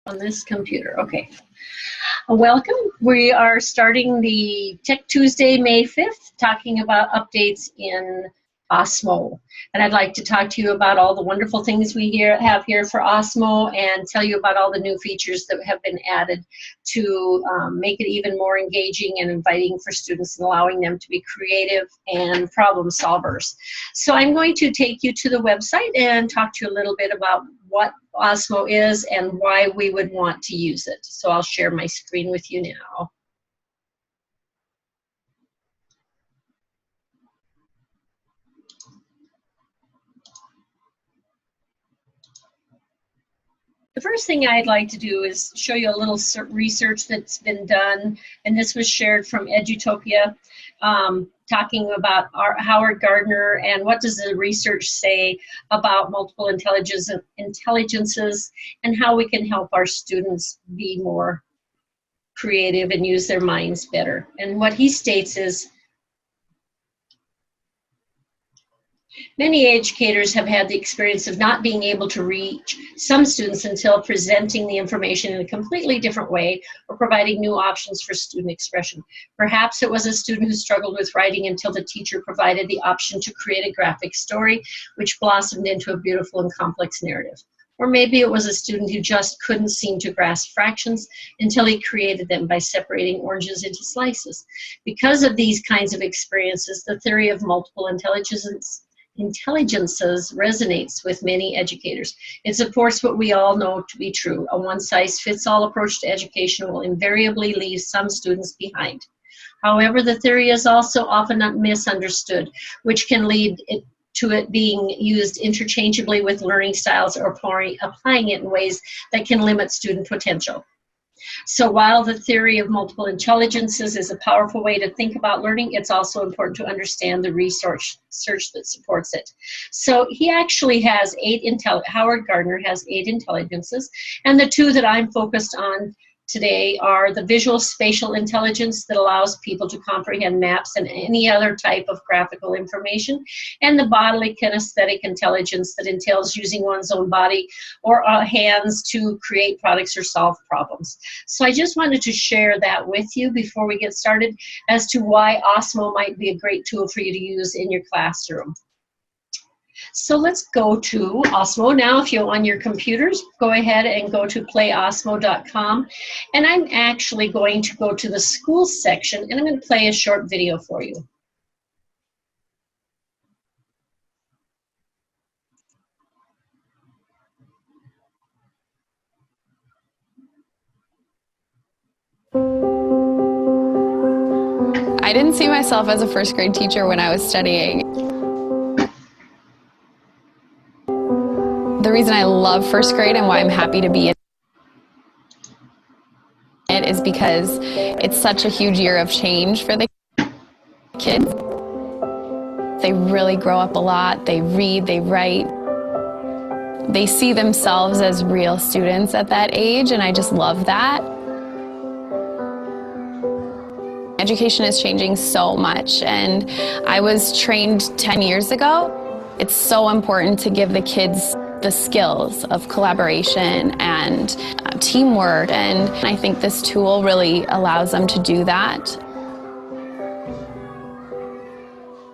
on this computer. Okay. Welcome. We are starting the Tech Tuesday, May 5th, talking about updates in Osmo. And I'd like to talk to you about all the wonderful things we have here for Osmo and tell you about all the new features that have been added to make it even more engaging and inviting for students and allowing them to be creative and problem solvers. So I'm going to take you to the website and talk to you a little bit about what Osmo is and why we would want to use it. So I'll share my screen with you now. The first thing I'd like to do is show you a little research that's been done, and this was shared from Edutopia, talking about Howard Gardner and what does the research say about multiple intelligences and how we can help our students be more creative and use their minds better. And what he states is, many educators have had the experience of not being able to reach some students until presenting the information in a completely different way or providing new options for student expression. Perhaps it was a student who struggled with writing until the teacher provided the option to create a graphic story, which blossomed into a beautiful and complex narrative. Or maybe it was a student who just couldn't seem to grasp fractions until he created them by separating oranges into slices. Because of these kinds of experiences, the theory of multiple intelligences resonates with many educators. It supports what we all know to be true. A one-size-fits-all approach to education will invariably leave some students behind. However, the theory is also often misunderstood, which can lead to it being used interchangeably with learning styles or applying it in ways that can limit student potential. So while the theory of multiple intelligences is a powerful way to think about learning, it's also important to understand the research that supports it. So he actually has Howard Gardner has 8 intelligences, and the 2 that I'm focused on today are the visual spatial intelligence that allows people to comprehend maps and any other type of graphical information, and the bodily kinesthetic intelligence that entails using one's own body or hands to create products or solve problems. So I just wanted to share that with you before we get started as to why Osmo might be a great tool for you to use in your classroom. So let's go to Osmo now. If you're on your computers, go ahead and go to playosmo.com. And I'm actually going to go to the school section, and I'm going to play a short video for you. I didn't see myself as a first grade teacher when I was studying. The reason I love first grade and why I'm happy to be in it is because it's such a huge year of change for the kids. They really grow up a lot. They read, they write. They see themselves as real students at that age, and I just love that. Education is changing so much, and I was trained 10 years ago. It's so important to give the kids the skills of collaboration and teamwork, and I think this tool really allows them to do that.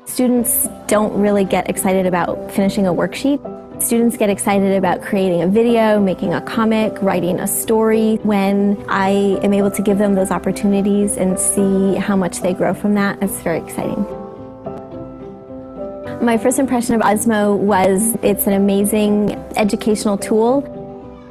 Students don't really get excited about finishing a worksheet. Students get excited about creating a video, making a comic, writing a story. When I am able to give them those opportunities and see how much they grow from that, it's very exciting. My first impression of Osmo was it's an amazing educational tool.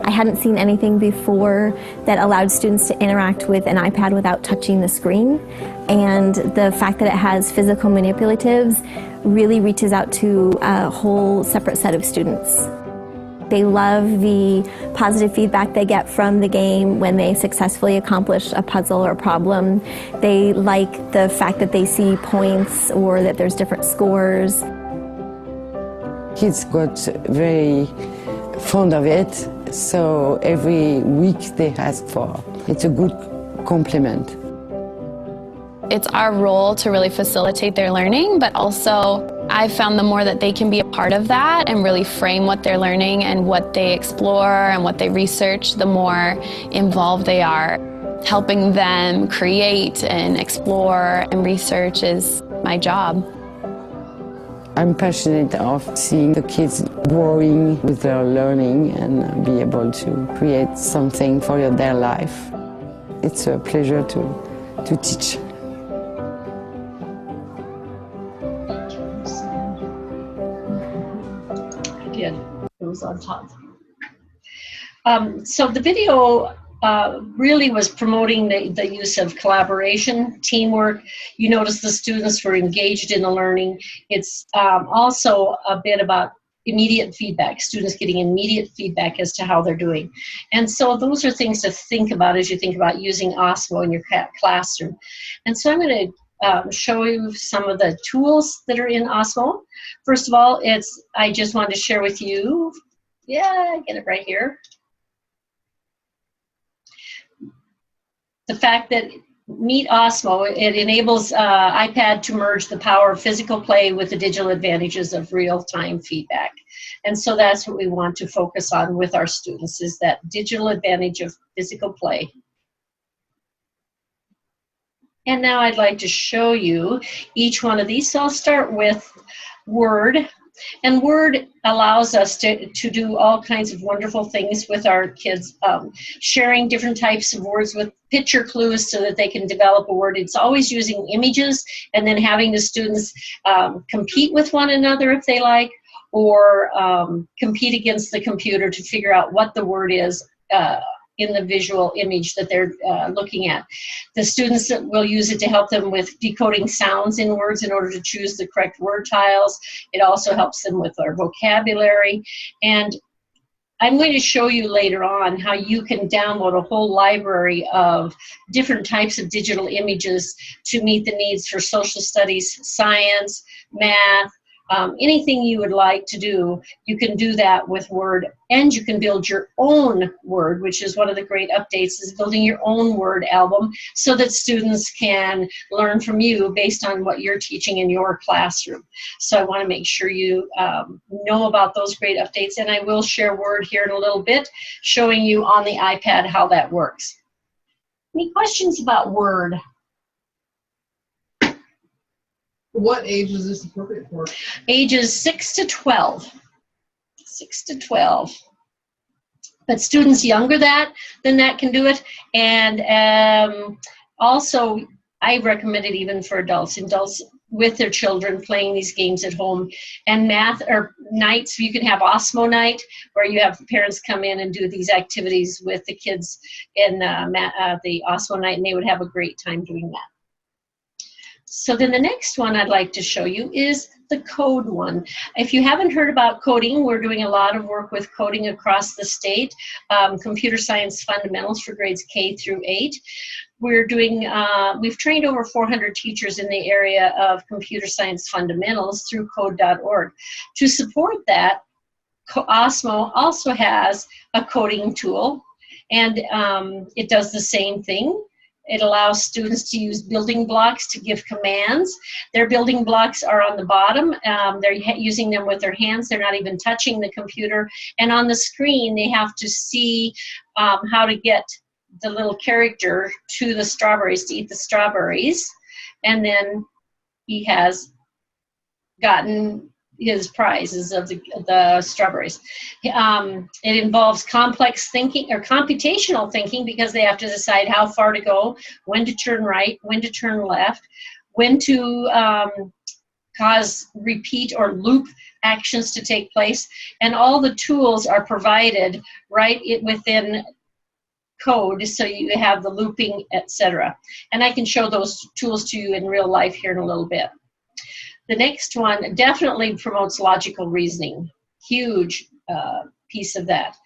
I hadn't seen anything before that allowed students to interact with an iPad without touching the screen. And the fact that it has physical manipulatives really reaches out to a whole separate set of students. They love the positive feedback they get from the game when they successfully accomplish a puzzle or problem. They like the fact that they see points or that there's different scores. Kids got very fond of it, so every week they ask for. It's a good complement. It's our role to really facilitate their learning, but also I've found the more that they can be a part of that and really frame what they're learning and what they explore and what they research, the more involved they are. Helping them create and explore and research is my job. I'm passionate of seeing the kids growing with their learning and be able to create something for their life. It's a pleasure to teach. It was on top. So the video really was promoting the use of collaboration, teamwork. You notice the students were engaged in the learning. It's also a bit about immediate feedback, students getting immediate feedback as to how they're doing. And so those are things to think about as you think about using Osmo in your classroom. And so I'm going to show you some of the tools that are in Osmo. First of all, I just wanted to share with you, I get it right here. The fact that Meet Osmo, it enables iPad to merge the power of physical play with the digital advantages of real-time feedback. And so that's what we want to focus on with our students, is that digital advantage of physical play. And now I'd like to show you each one of these. So I'll start with Word. And Word allows us to do all kinds of wonderful things with our kids, sharing different types of words with picture clues so that they can develop a word. It's always using images and then having the students compete with one another if they like, or compete against the computer to figure out what the word is in the visual image that they're looking at. The students will use it to help them with decoding sounds in words in order to choose the correct word tiles. It also helps them with their vocabulary. And I'm going to show you later on how you can download a whole library of different types of digital images to meet the needs for social studies, science, math, anything you would like to do, you can do that with Word, and you can build your own Word, which is one of the great updates, is building your own Word album so that students can learn from you based on what you're teaching in your classroom. So I want to make sure you know about those great updates, and I will share Word here in a little bit, showing you on the iPad how that works. Any questions about Word? What age is this appropriate for? Ages 6 to 12. 6 to 12. But students younger than that can do it. And also, I recommend it even for adults with their children playing these games at home. And math or nights, you can have Osmo night, where you have parents come in and do these activities with the kids in the Osmo night, and they would have a great time doing that. So then the next one I'd like to show you is the code one. If you haven't heard about coding, we're doing a lot of work with coding across the state, computer science fundamentals for grades K through 8. We're doing, we've trained over 400 teachers in the area of computer science fundamentals through code.org. To support that, Osmo also has a coding tool, and it does the same thing. It allows students to use building blocks to give commands. Their building blocks are on the bottom. They're using them with their hands. They're not even touching the computer. And on the screen, they have to see how to get the little character to the strawberries, to eat the strawberries. And then he has gotten his prizes of the strawberries. It involves complex thinking or computational thinking, because they have to decide how far to go, when to turn right, when to turn left, when to cause repeat or loop actions to take place. And all the tools are provided right within code, so you have the looping, etc. And I can show those tools to you in real life here in a little bit. The next one definitely promotes logical reasoning, huge piece of that.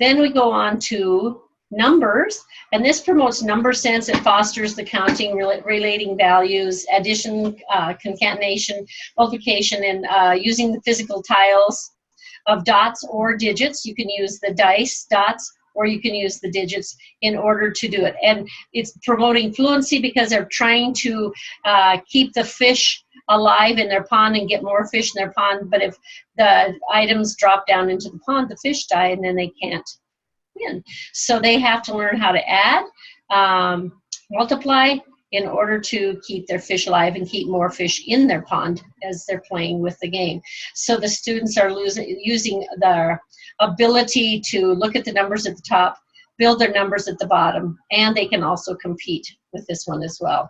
Then we go on to numbers, and this promotes number sense. It fosters the counting, relating values, addition, concatenation, multiplication, and using the physical tiles of dots or digits. You can use the dice dots, or you can use the digits in order to do it. And it's promoting fluency, because they're trying to keep the fish alive in their pond and get more fish in their pond, but if the items drop down into the pond, the fish die, and then they can't win. So they have to learn how to add, multiply, in order to keep their fish alive and keep more fish in their pond as they're playing with the game. So the students are using their ability to look at the numbers at the top, build their numbers at the bottom, and they can also compete with this one as well.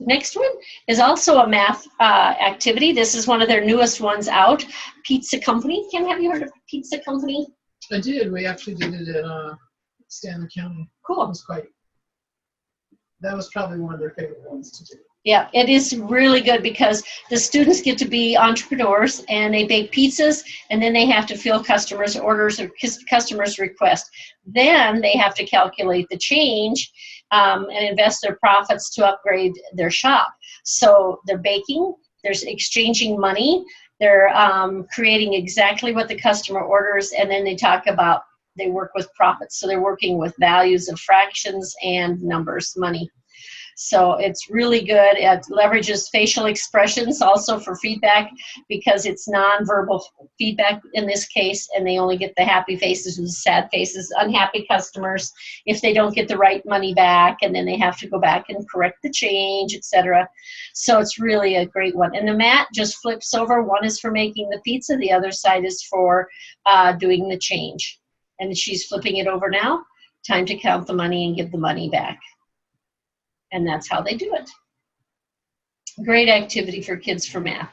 The next one is also a math activity. This is one of their newest ones out. Pizza Company. Ken, have you heard of Pizza Company? I did. We actually did it at Stanley County. Cool. That was probably one of their favorite ones to do. Yeah, it is really good because the students get to be entrepreneurs and they bake pizzas, and then they have to fill customers' orders or customers' requests. Then they have to calculate the change and invest their profits to upgrade their shop. So they're baking, they're exchanging money, they're creating exactly what the customer orders, and then they work with profits. So they're working with values of fractions and numbers, money. So it's really good. It leverages facial expressions also for feedback because it's nonverbal feedback in this case, and they only get the happy faces and the sad faces, unhappy customers if they don't get the right money back, and then they have to go back and correct the change, etc. So it's really a great one. And the mat just flips over. One is for making the pizza. The other side is for doing the change. And she's flipping it over now. Time to count the money and give the money back. And that's how they do it. Great activity for kids for math.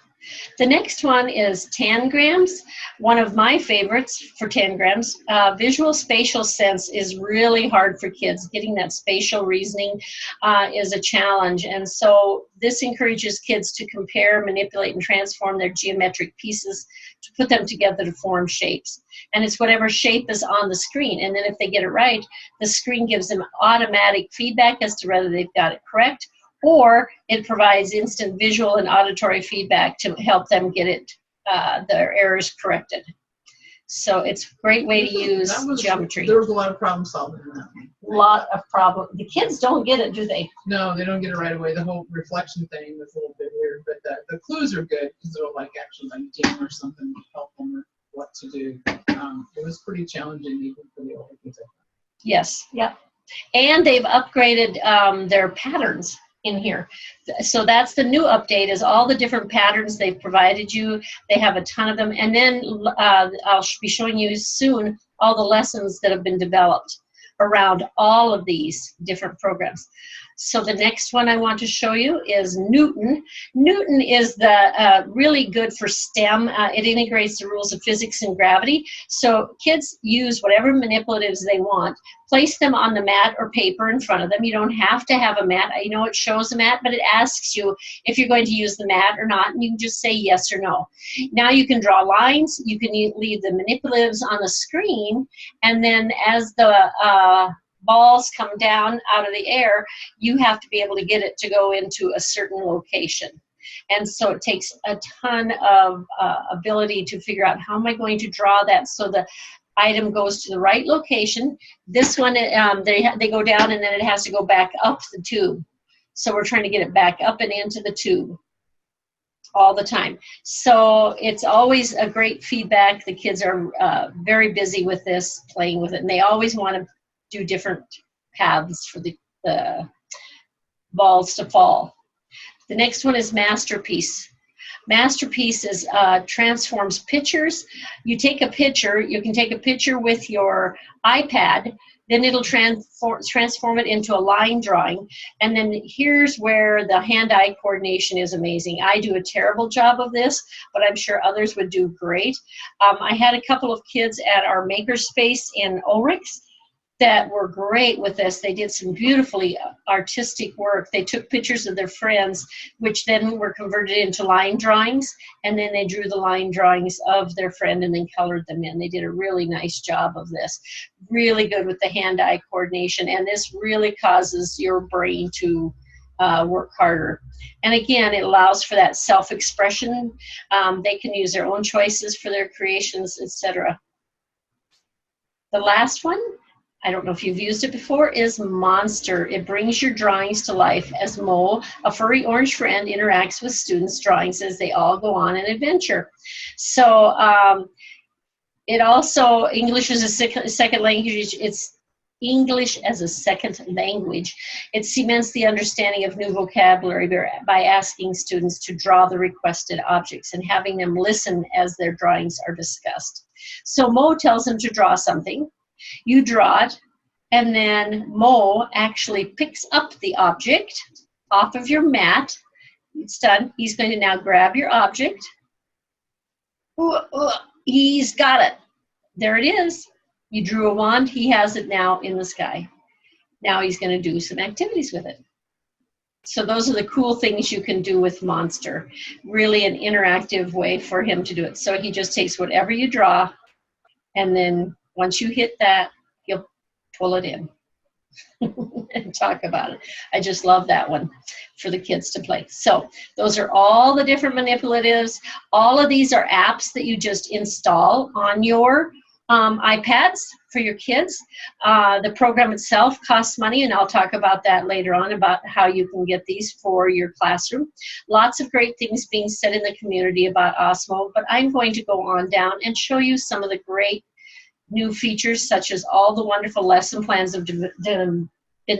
The next one is tangrams. One of my favorites for tangrams. Visual spatial sense is really hard for kids. Getting that spatial reasoning is a challenge. And so this encourages kids to compare, manipulate, and transform their geometric pieces to put them together to form shapes. And it's whatever shape is on the screen. And then if they get it right, the screen gives them automatic feedback as to whether they've got it correct, or it provides instant visual and auditory feedback to help them get their errors corrected. So it's a great way to use geometry. There was a lot of problem solving in that one. Lot of problem. The kids don't get it, do they? No, they don't get it right away. The whole reflection thing was a little bit weird, but the clues are good because they'll actually dim or something to help them with what to do. It was pretty challenging even for the older kids. Yes, yep. And they've upgraded their patterns in here. So that's the new update, is all the different patterns they've provided you. They have a ton of them. And then I'll be showing you soon all the lessons that have been developed around all of these different programs. So the next one I want to show you is Newton. Newton is really good for STEM. It integrates the rules of physics and gravity. So kids use whatever manipulatives they want, place them on the mat or paper in front of them. You don't have to have a mat. I know it shows a mat, but it asks you if you're going to use the mat or not, and you can just say yes or no. Now you can draw lines. You can leave the manipulatives on the screen, and then as the balls come down out of the air, you have to be able to get it to go into a certain location. And so it takes a ton of ability to figure out, how am I going to draw that so the item goes to the right location. This one, they go down, and then it has to go back up the tube. So we're trying to get it back up and into the tube all the time. So it's always a great feedback. The kids are very busy with this, playing with it, and they always want to do different paths for the balls to fall. The next one is Masterpiece. Masterpiece is transforms pictures. You take a picture, you can take a picture with your iPad, then it'll transform it into a line drawing. And then here's where the hand-eye coordination is amazing. I do a terrible job of this, but I'm sure others would do great. I had a couple of kids at our makerspace in Ulrichs that were great with this. They did some beautifully artistic work. They took pictures of their friends, which then were converted into line drawings, and then they drew the line drawings of their friend and then colored them in. They did a really nice job of this. Really good with the hand-eye coordination, and this really causes your brain to work harder. And again, it allows for that self-expression. They can use their own choices for their creations, etc. The last one, I don't know if you've used it before, is Monster. It brings your drawings to life as Mo, a furry orange friend, interacts with students' drawings as they all go on an adventure. So it also, English is a second language. It's English as a second language. It cements the understanding of new vocabulary by asking students to draw the requested objects and having them listen as their drawings are discussed. So Mo tells them to draw something. You draw it, and then Mo actually picks up the object off of your mat. It's done. He's going to now grab your object. He's got it. There it is. You drew a wand. He has it now in the sky. Now he's going to do some activities with it. So those are the cool things you can do with Monster. Really an interactive way for him to do it. So he just takes whatever you draw, and then once you hit that, you'll pull it in and talk about it. I just love that one for the kids to play. So those are all the different manipulatives. All of these are apps that you just install on your iPads for your kids. The program itself costs money, and I'll talk about that later on, about how you can get these for your classroom. Lots of great things being said in the community about Osmo, but I'm going to go on down and show you some of the great new features, such as all the wonderful lesson plans have been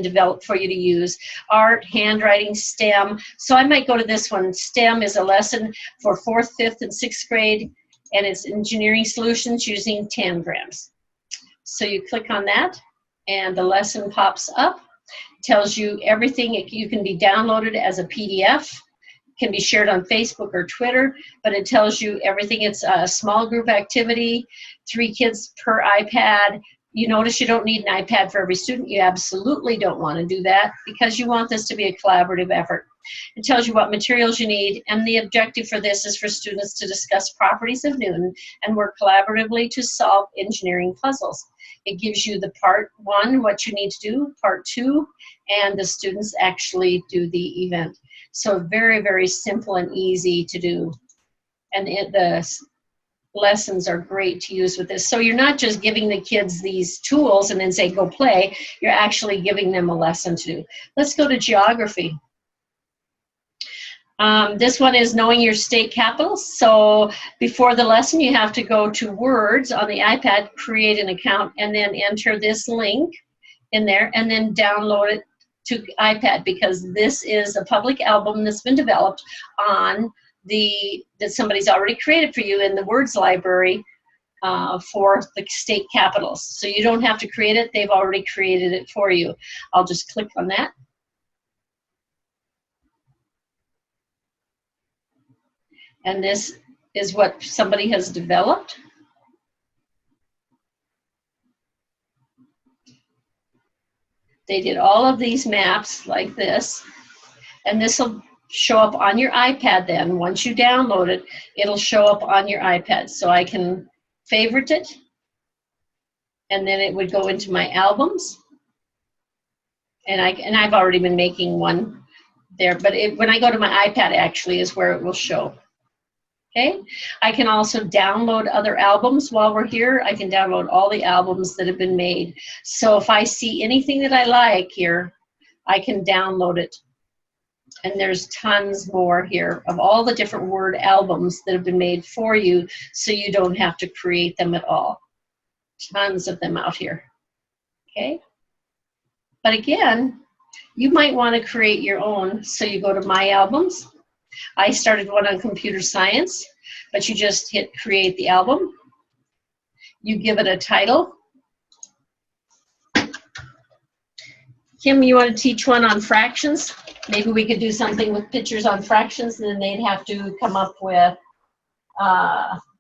developed for you to use. Art, handwriting, STEM. So I might go to this one. STEM is a lesson for 4th, 5th, and 6th grade, and it's engineering solutions using tangrams. So you click on that, and the lesson pops up. Tells you everything. You can be downloaded as a PDF. Can be shared on Facebook or Twitter, but it tells you everything. It's a small group activity, 3 kids per iPad. You notice you don't need an iPad for every student. You absolutely don't want to do that, because you want this to be a collaborative effort. It tells you what materials you need, and the objective for this is for students to discuss properties of Newton and work collaboratively to solve engineering puzzles. It gives you the part 1, what you need to do, part 2, and the students actually do the event. So very, very simple and easy to do. And the lessons are great to use with this. So you're not just giving the kids these tools and then say, go play. You're actually giving them a lesson to do. Let's go to geography. This one is knowing your state capitals. So before the lesson, you have to go to Words on the iPad, create an account, and then enter this link in there, and then download it to iPad, because this is a public album that's been developed on that somebody's already created for you in the Words library for the state capitals. So you don't have to create it. They've already created it for you. I'll just click on that. And this is what somebody has developed. They did all of these maps like this, and this will show up on your iPad then. Once you download it, it'll show up on your iPad. So I can favorite it, and then it would go into my albums. And I've already been making one there, but when I go to my iPad actually is where it will show. Okay, I can also download other albums while we're here. I can download all the albums that have been made. So if I see anything that I like here, I can download it. And there's tons more here of all the different word albums that have been made for you, so you don't have to create them at all. Tons of them out here. Okay, but again, you might want to create your own. So you go to My Albums. I started one on computer science, but you just hit create the album. You give it a title. Kim, you want to teach one on fractions? Maybe we could do something with pictures on fractions, and then they'd have to come up with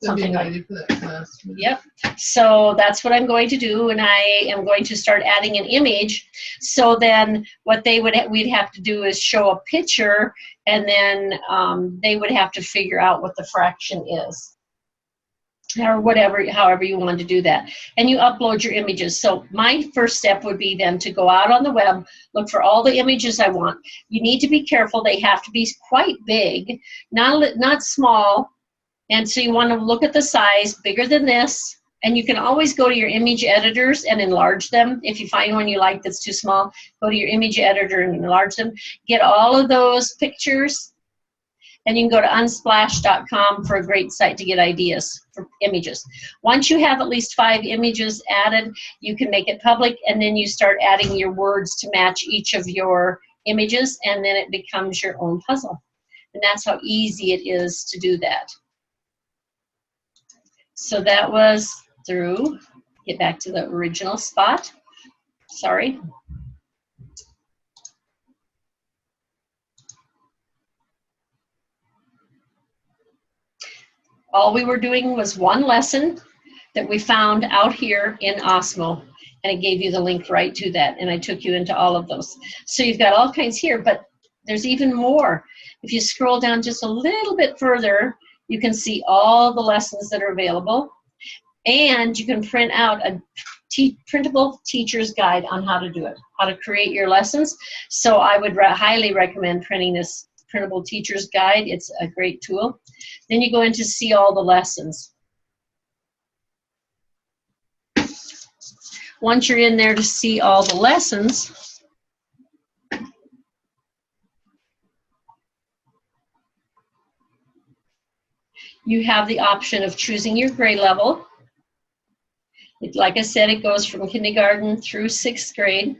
something like for that class. Yep. So that's what I'm going to do, and I am going to start adding an image. So then what we'd have to do is show a picture, and then they would have to figure out what the fraction is, or however you want to do that. And you upload your images. So my first step would be then to go out on the web, look for all the images I want. You need to be careful. They have to be quite big, not small. And so you want to look at the size, bigger than this, And you can always go to your image editors and enlarge them. If you find one you like that's too small, go to your image editor and enlarge them. Get all of those pictures, and you can go to unsplash.com for a great site to get ideas for images. Once you have at least 5 images added, you can make it public, and then you start adding your words to match each of your images, and then it becomes your own puzzle. And that's how easy it is to do that. So that was through, get back to the original spot, sorry. All we were doing was one lesson that we found out here in Osmo, and it gave you the link right to that, and I took you into all of those. So you've got all kinds here, but there's even more. If you scroll down just a little bit further, you can see all the lessons that are available, and you can print out a printable teacher's guide on how to do it, how to create your lessons. So I would highly recommend printing this printable teacher's guide. It's a great tool. Then you go in to see all the lessons. Once you're in there to see all the lessons, you have the option of choosing your grade level. Like I said, it goes from kindergarten through 6th grade.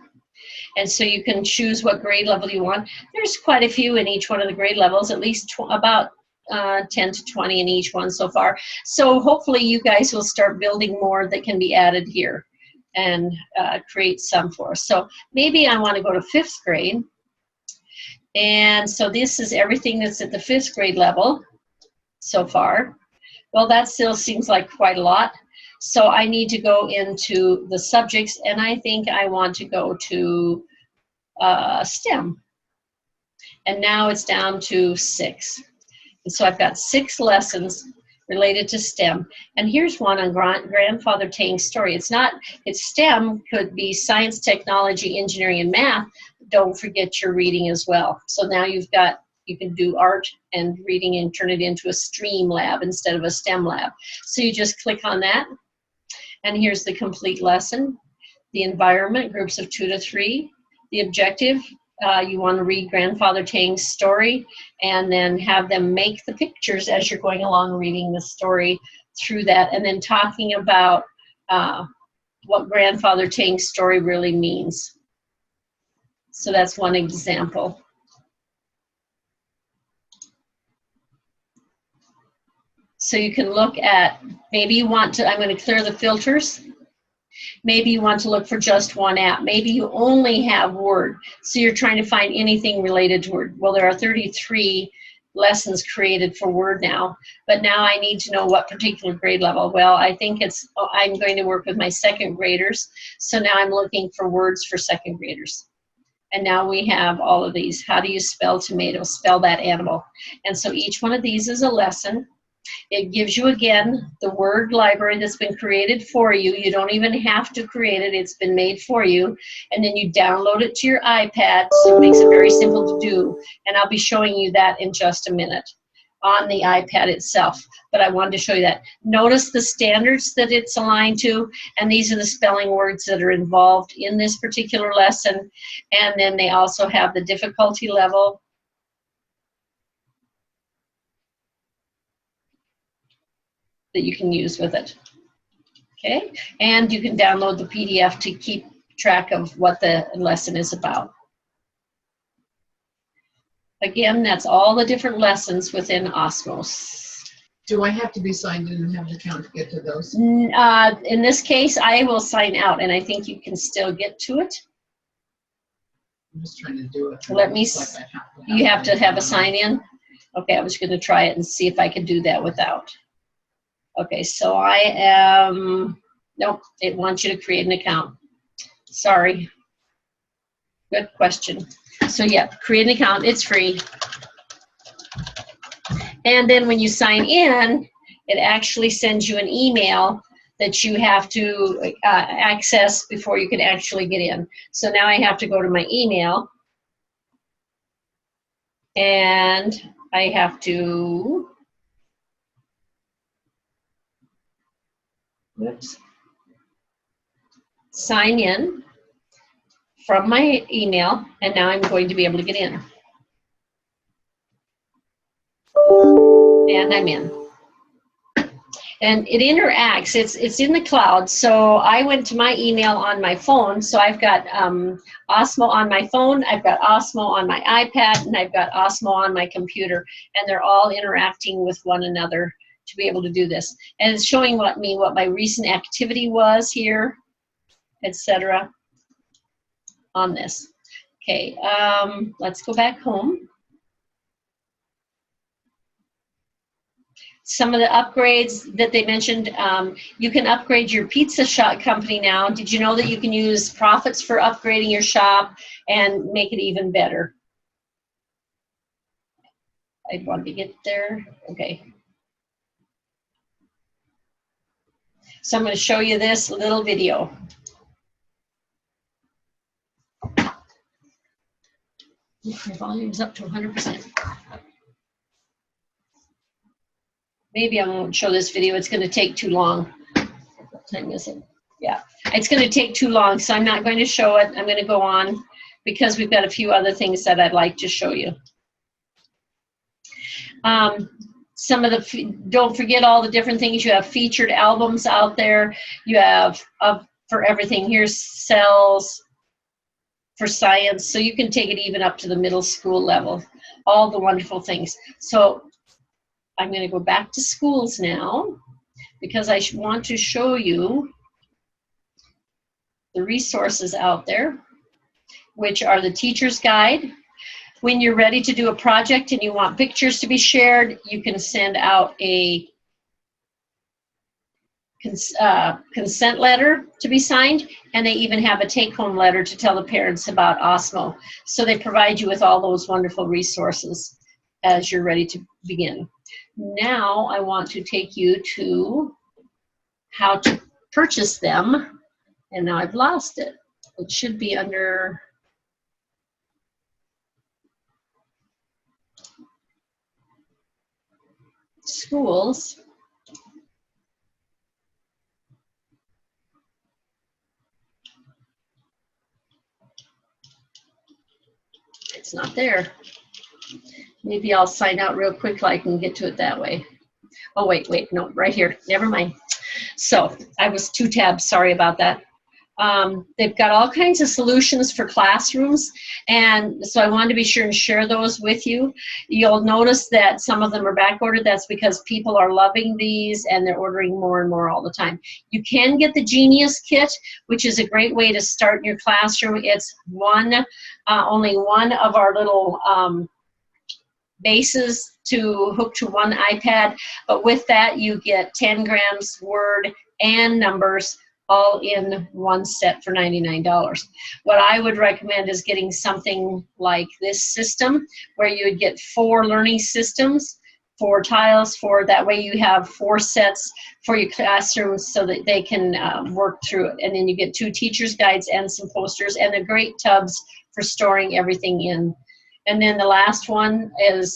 And so you can choose what grade level you want. There's quite a few in each one of the grade levels, at least about 10 to 20 in each one so far. So hopefully you guys will start building more that can be added here and create some for us. So maybe I want to go to 5th grade. And so this is everything that's at the 5th grade level so far. Well, that still seems like quite a lot. So I need to go into the subjects, and I think I want to go to STEM. And now it's down to 6. And so I've got 6 lessons related to STEM. And here's one on Grandfather Tang's story. It's STEM, could be science, technology, engineering, and math. Don't forget your reading as well. So now you can do art and reading and turn it into a STREAM lab instead of a STEM lab. So you just click on that. And here's the complete lesson. The environment, groups of 2 to 3. The objective, you want to read Grandfather Tang's story and then have them make the pictures as you're going along reading the story through that, and then talking about what Grandfather Tang's story really means. So that's one example. So you can look at, maybe you want to, I'm going to clear the filters. Maybe you want to look for just one app. Maybe you only have Word, so you're trying to find anything related to Word. Well, there are 33 lessons created for Word now, but now I need to know what particular grade level. Well, I think I'm going to work with my 2nd graders, so now I'm looking for words for 2nd graders. And now we have all of these. How do you spell tomato? Spell that animal. And so each one of these is a lesson. It gives you, again, the word library that's been created for you. You don't even have to create it. It's been made for you. And then you download it to your iPad, so it makes it very simple to do. And I'll be showing you that in just a minute on the iPad itself. But I wanted to show you that. Notice the standards that it's aligned to, and these are the spelling words that are involved in this particular lesson. And then they also have the difficulty level. That you can use with it. Okay, and you can download the PDF to keep track of what the lesson is about. Again, that's all the different lessons within Osmos. Do I have to be signed in and have an account to get to those? In this case, I will sign out, and I think you can still get to it. I'm just trying to do it. Let me, you have to have a sign in? Okay, I was going to try it and see if I could do that without. Okay, so I am, nope, it wants you to create an account. Sorry. Good question. So yeah, create an account, it's free. And then when you sign in, it actually sends you an email that you have to access before you can actually get in. So now I have to go to my email, and I have to Oops. Sign in from my email, and now I'm going to be able to get in. And I'm in. And it interacts, it's in the cloud. So I went to my email on my phone. So I've got Osmo on my phone, I've got Osmo on my iPad, and I've got Osmo on my computer. And they're all interacting with one another to be able to do this. And it's showing what my recent activity was here, etc. on this. Okay, let's go back home. Some of the upgrades that they mentioned, you can upgrade your pizza shop company now. Did you know that you can use profits for upgrading your shop and make it even better? I wanted to get there. Okay. So I'm going to show you this little video. My volume's up to 100%. Maybe I won't show this video. It's going to take too long. What time is it? Yeah, it's going to take too long, so I'm not going to show it. I'm going to go on because we've got a few other things that I'd like to show you. Some of the, don't forget all the different things. You have featured albums out there. You have for everything. Here's cells for science, so you can take it even up to the middle school level. All the wonderful things. So I'm going to go back to schools now because I want to show you the resources out there, which are the teacher's guide. When you're ready to do a project and you want pictures to be shared, you can send out a consent letter to be signed, and they even have a take-home letter to tell the parents about Osmo. So they provide you with all those wonderful resources as you're ready to begin. Now I want to take you to how to purchase them, and now I've lost it. It should be under schools. It's not there. Maybe I'll sign out real quick so I can get to it that way. Oh, wait, no, right here. Never mind. So I was 2 tabs, sorry about that. They've got all kinds of solutions for classrooms, and so I wanted to be sure and share those with you. You'll notice that some of them are back ordered. That's because people are loving these and they're ordering more and more all the time. You can get the Genius Kit, which is a great way to start in your classroom. It's only one of our little bases to hook to one iPad, but with that you get 10 grams Word and numbers all in one set for $99. What I would recommend is getting something like this system where you would get 4 learning systems, 4 tiles, that way you have 4 sets for your classrooms so that they can work through it. And then you get 2 teacher's guides and some posters, and they're great tubs for storing everything in. And then the last one is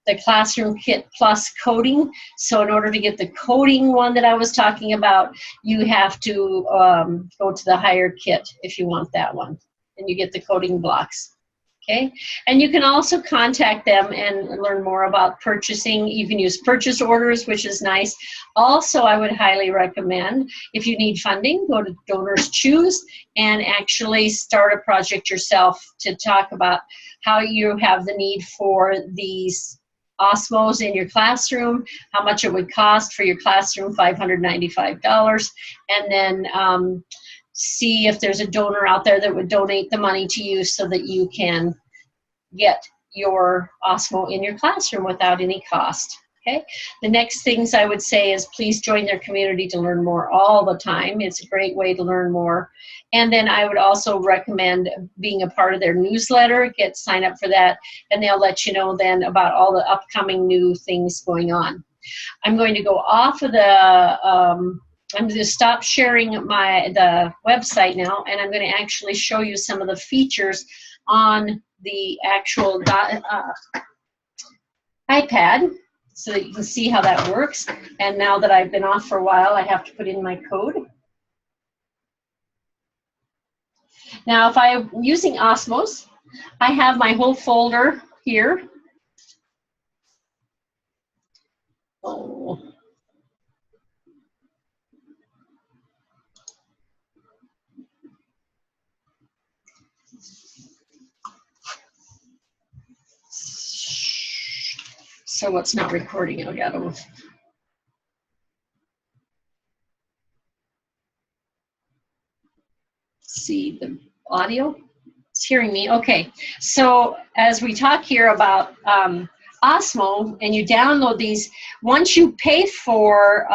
the Classroom Kit Plus Coding. So in order to get the coding one that I was talking about, you have to go to the higher kit if you want that one. And you get the coding blocks. Okay, and you can also contact them and learn more about purchasing. You can use purchase orders, which is nice. Also, I would highly recommend, if you need funding, go to Donors Choose and actually start a project yourself to talk about how you have the need for these Osmos in your classroom, how much it would cost for your classroom, $595, and then see if there's a donor out there that would donate the money to you so that you can get your Osmo in your classroom without any cost. Okay. The next things I would say is please join their community to learn more all the time. It's a great way to learn more. And then I would also recommend being a part of their newsletter. Sign up for that, and they'll let you know then about all the upcoming new things going on. I'm going to go off of the I'm going to stop sharing the website now, and I'm going to actually show you some of the features on the actual iPad. so that you can see how that works. And now that I've been off for a while, I have to put in my code. Now, if I'm using Osmos, I have my whole folder here. Oh. So what's not recording? I gotta see the audio. It's hearing me. Okay. So as we talk here about Osmo, and you download these, once you pay for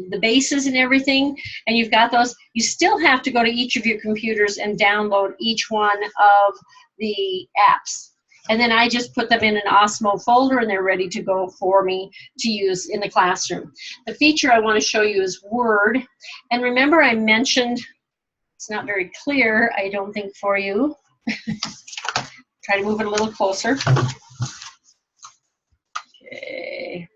the bases and everything, and you've got those, you still have to go to each of your computers and download each one of the apps. And then I just put them in an Osmo folder, and they're ready to go for me to use in the classroom. The feature I want to show you is Word. And remember I mentioned, it's not very clear, I don't think, for you. Try to move it a little closer. Okay.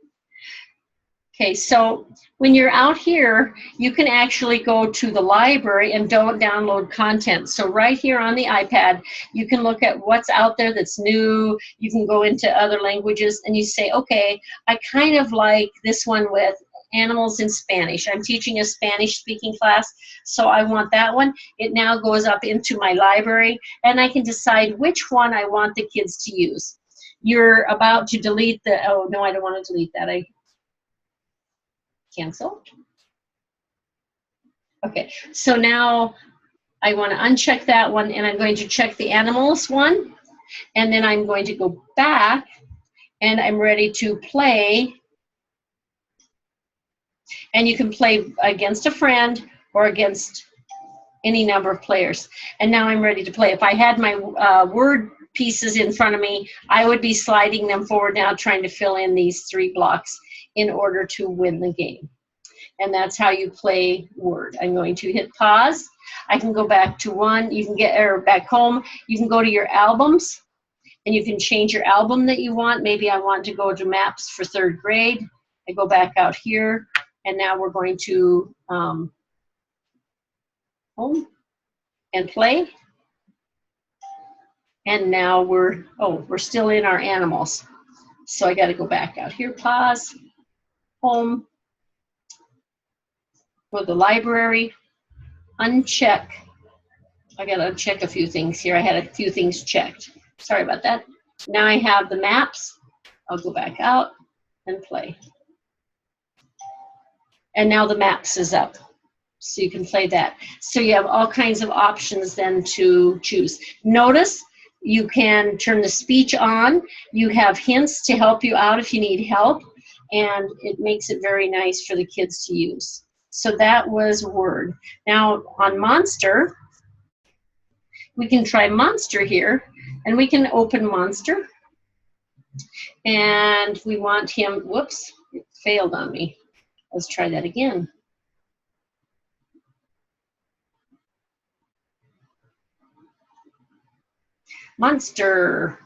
Okay, so when you're out here, you can actually go to the library and don't download content. So right here on the iPad, you can look at what's out there that's new. You can go into other languages and you say, okay, I kind of like this one with animals in Spanish. I'm teaching a Spanish speaking class, so I want that one. It now goes up into my library, and I can decide which one I want the kids to use. You're about to delete the, oh no, I don't want to delete that. I cancel. Okay, so now I want to uncheck that one, and I'm going to check the animals one, and then I'm going to go back, and I'm ready to play. And you can play against a friend or against any number of players. And now I'm ready to play. If I had my word pieces in front of me, I would be sliding them forward now, trying to fill in these 3 blocks in order to win the game. And that's how you play Word. I'm going to hit pause. I can go back to one. You can get, or back home. You can go to your albums, and you can change your album that you want. Maybe I want to go to maps for 3rd grade. I go back out here, and now we're going to home and play. And now we're still in our animals. So I got to go back out here, pause, home, go to the library, uncheck. I got to uncheck a few things here. I had a few things checked. Sorry about that. Now I have the maps. I'll go back out and play. And now the maps is up. So you can play that. So you have all kinds of options then to choose. Notice you can turn the speech on. You have hints to help you out if you need help. And it makes it very nice for the kids to use. So that was Word. Now on Monster, we can try Monster here. And we can open Monster. And we want him, whoops, it failed on me. Let's try that again. Monster.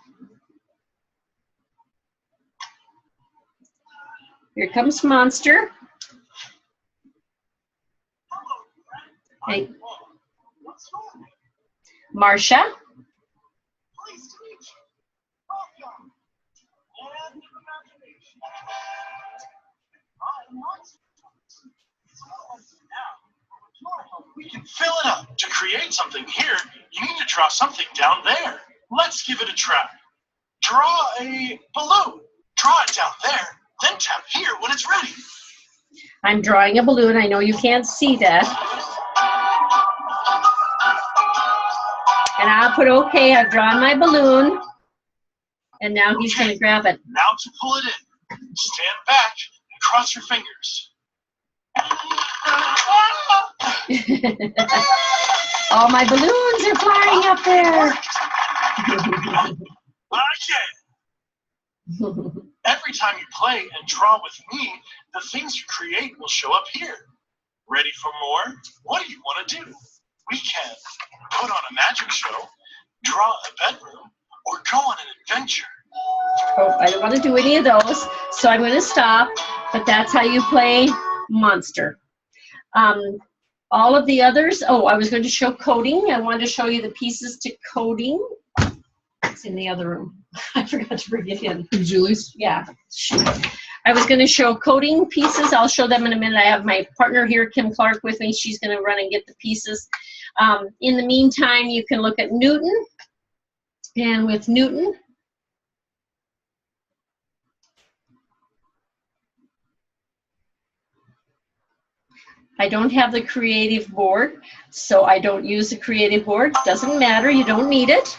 Here comes Monster. Hey. Marcia. We can fill it up. To create something here, you need to draw something down there. Let's give it a try. Draw a balloon. Draw it down there, then tap here when it's ready. I'm drawing a balloon. I know you can't see that. And I'll put okay. I've drawn my balloon. And now he's going to grab it. Now to pull it in. Stand back and cross your fingers. All my balloons are flying up there. Okay. Every time you play and draw with me, the things you create will show up here. Ready for more? What do you want to do? We can put on a magic show, draw a bedroom, or go on an adventure. Oh, I don't want to do any of those, so I'm going to stop, but that's how you play Monster. All of the others, oh, I was going to show coding. I wanted to show you the pieces to coding. It's in the other room. I forgot to bring it in. Julie's? Yeah, shoot. I was going to show coding pieces. I'll show them in a minute. I have my partner here, Kim Clark, with me. She's going to run and get the pieces. In the meantime, you can look at Newton. And with Newton, I don't have the creative board, so I don't use the creative board. Doesn't matter, you don't need it.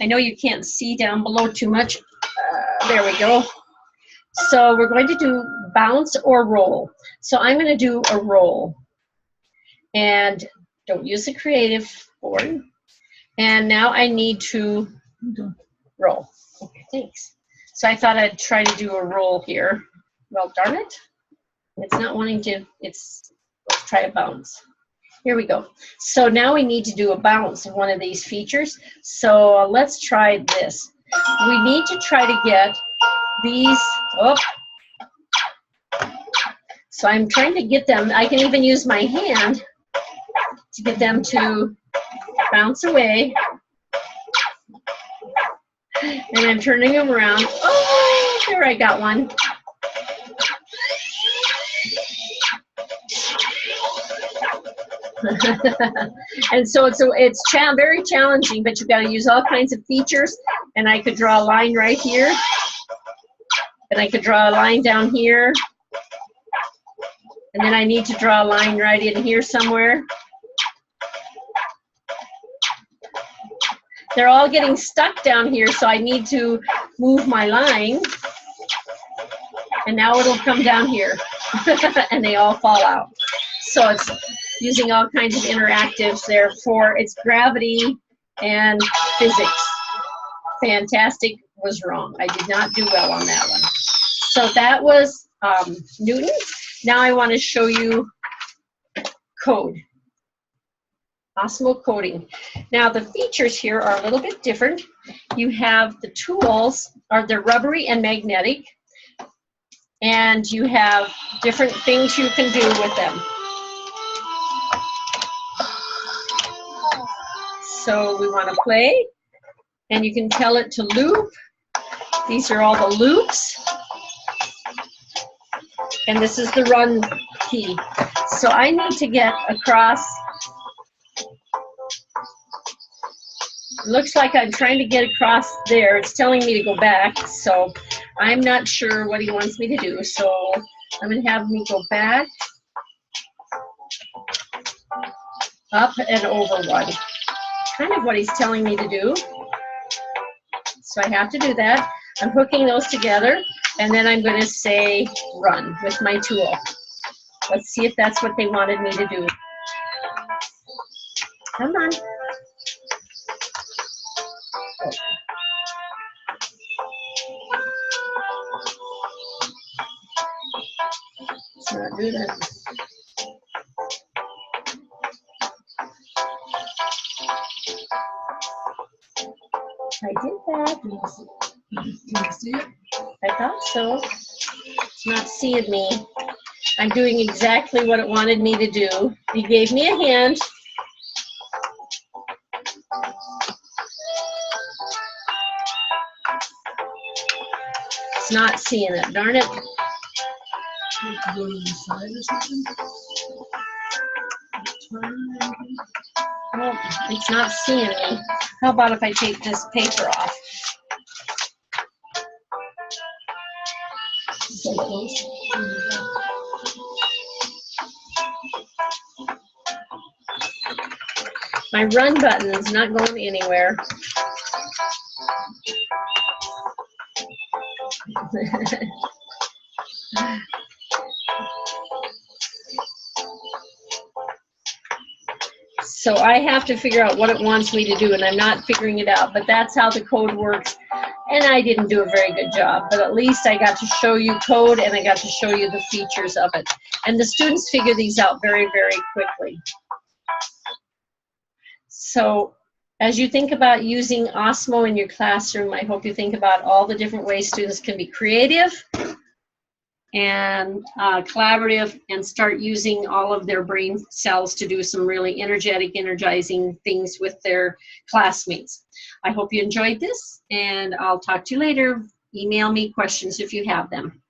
I know you can't see down below too much. There we go. So we're going to do bounce or roll. So I'm going to do a roll. And don't use the creative board. And now I need to roll. Okay, thanks. So I thought I'd try to do a roll here. Well, darn it. It's not wanting to, let's try a bounce. Here we go. So now we need to do a bounce of one of these features. So let's try this. We need to try to get these, so I'm trying to get them, I can even use my hand to get them to bounce away. And I'm turning them around. Oh, there, I got one. And so it's very challenging, but you've got to use all kinds of features. And I could draw a line right here, and I could draw a line down here, and then I need to draw a line right in here somewhere. They're all getting stuck down here, so I need to move my line, and now it'll come down here, and they all fall out. So it's using all kinds of interactives there for its gravity and physics. Fantastic was wrong. I did not do well on that one. So that was Newton. Now I want to show you code. Osmo coding. Now the features here are a little bit different. You have the tools, they're rubbery and magnetic, and you have different things you can do with them. So we want to play, and you can tell it to loop. These are all the loops, and this is the run key. So I need to get across. It looks like I'm trying to get across there. It's telling me to go back, so I'm not sure what he wants me to do. So I'm going to have me go back, up and over one. Kind of what he's telling me to do. So I have to do that. I'm hooking those together, and then I'm going to say run with my tool. Let's see if that's what they wanted me to do. Come on. Oh. It's not doing it. I did that. Can you see it? I thought so. It's not seeing me. I'm doing exactly what it wanted me to do. He gave me a hint. It's not seeing it. Darn it. You have to go to the side or something? Turn. Oh, it's not seeing me. How about if I take this paper off? So close. My run button is not going anywhere. So I have to figure out what it wants me to do, and I'm not figuring it out, but that's how the code works. And I didn't do a very good job, but at least I got to show you code, and I got to show you the features of it. And the students figure these out very, very quickly. So As you think about using Osmo in your classroom, I hope you think about all the different ways students can be creative and collaborative, and start using all of their brain cells to do some really energetic, energizing things with their classmates. I hope you enjoyed this, and I'll talk to you later. Email me questions if you have them.